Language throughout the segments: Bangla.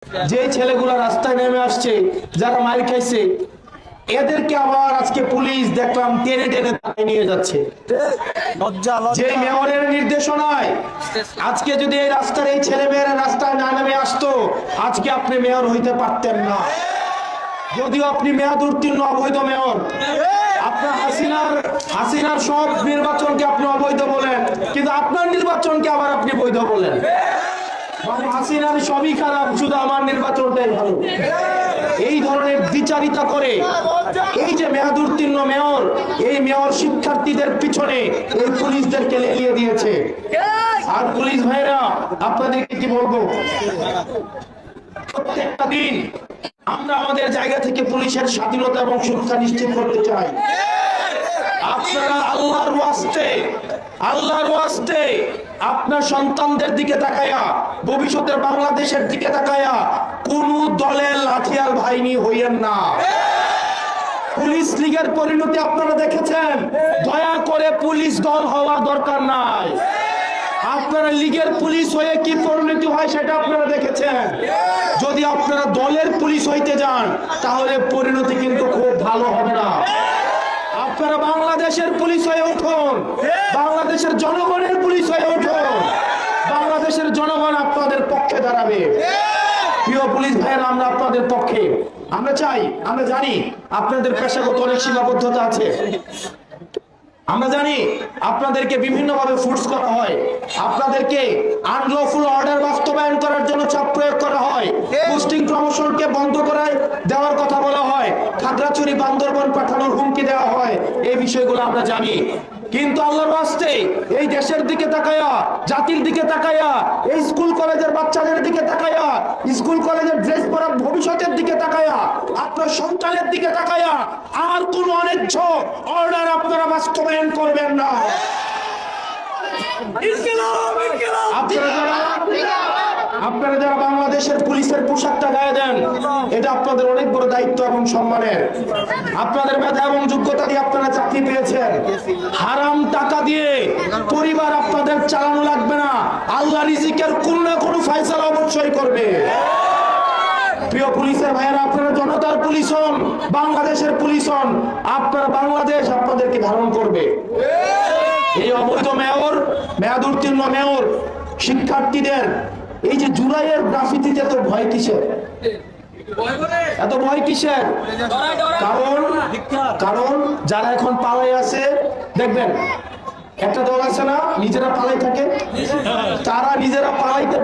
যে ছেলেগুলা রাস্তায় নেমে আসছে, যারা মার খাইছে, এদেরকে আবার আজকে পুলিশ দেখলাম টেনে টেনে নিয়ে যাচ্ছে। যে মেয়রের নির্দেশনায় আজকে যদি এই রাস্তার এই ছেলে মেয়েরা রাস্তায় না নেমে আসতো, আজকে আপনি মেয়র হইতে পারতেন না। যদিও আপনি মেয়াদ উত্তীর্ণ অবৈধ মেয়র, আপনার হাসিনার সব নির্বাচনকে আপনি অবৈধ বলেন, কিন্তু আপনার নির্বাচনকে আবার আপনি বৈধ বলেন। মানে হাসিনার সবই খারাপ, শুধু আমার নির্বাচনটাই ভালো। এই ধরনের দ্বিচারিতা করে এই যে মেয়াদ উত্তীর্ণ মেয়র, এই মেয়র শিক্ষার্থীদের পিছনে এই পুলিশদেরকে লেলিয়ে দিয়েছে। আর পুলিশ ভাইরা, আপনাদেরকে কি বলবো, প্রত্যেকটা দিন আমরা আমাদের জায়গা থেকে পুলিশের স্বাধীনতা এবং সুরক্ষা নিশ্চিত করতে চাই। আপনারা আল্লাহর ওয়াস্তে আপনার সন্তানদের দিকে তাকায়া, ভবিষ্যতের বাংলাদেশের দিকে তাকায়া কোন দলের লাঠিয়াল বাহিনী হইয়েন না। পুলিশ লীগের পরিণতি আপনারা দেখেছেন, দয়া করে পুলিশ দল হওয়ার দরকার নাই। আপনারা লীগের পুলিশ হয়ে কি পরিণতি হয় সেটা আপনারা দেখেছেন। যদি আপনারা দলের পুলিশ হইতে যান, তাহলে পরিণতি কিন্তু খুব ভালো হবে না। আপনারা বাংলাদেশের পুলিশ হয়ে উঠুন, বাংলাদেশের জনগণের পুলিশ হয়ে উঠুন, বাংলাদেশের জনগণ আপনাদের পক্ষে দাঁড়াবে। প্রিয় পুলিশ ভাইয়েরা, আমরা আপনাদের পক্ষে, আমরা চাই, আমরা জানি আপনাদের পেশাগত অনেক সীমাবদ্ধতা আছে, আমরা জানি আপনাদেরকে বিভিন্ন ভাবে ফোর্স করা হয়, আপনাদেরকে আনলফুল অর্ডার বাস্তবায়ন করার জন্য চাপ প্রয়োগ করা হয়, পোস্টিং প্রমোশনকে বন্ধ করায় দেওয়ার কথা বলা হয়, খাগড়াছড়ি বান্দরবান পাঠানোর হুমকি দেওয়া হয়। এই বিষয়গুলো আমরা জানি, কিন্তু আল্লাহর ওয়াস্তে এই দেশের দিকে তাকায়া, জাতির দিকে তাকায়া, এই স্কুল কলেজের বাচ্চাদের দিকে তাকায়া, স্কুল কলেজের ড্রেস পরা ভবিষ্যতের দিকে তাকায়া, আপনার সন্তানের দিকে তাকায়া আর কোন অন্যায্য অর্ডার আপনারা বাস্তবায়ন করবেন না। আপনারা যারা বাংলাদেশের পুলিশের পোশাকটা গায়ে দেন, এটা আপনাদের অনেক বড় দায়িত্ব এবং সম্মানের। আপনাদের মেধা এবং যোগ্যতা দিয়ে আপনারা চাকরি পেয়েছেন। হারাম টাকা দিয়ে পরিবার আপনাদের চালানো লাগবে না, আল্লাহ রিজিকের কোন না কোন ফয়সালা অবশ্যই করবে। প্রিয় পুলিশের ভাইয়েরা, আপনারা জনতার পুলিশ হন, বাংলাদেশের পুলিশ হন, আপনারা বাংলাদেশ আপনাদেরকে ধারণ করবে। এই অবৈধ মেয়র, মেয়াদ উত্তীর্ণ মেয়র শিক্ষার্থীদের এই যে জুলাইয়ের গ্রাফিতিতে এত ভয় কিসের? এত ভয় কিসের? কারণ যারা এখন পালাই আছে, দেখবেন একটা দল আছে না, নিজেরা পালাই থাকে, তারা নিজেরা পালাইতে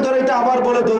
দৌড়াইতে আবার বলে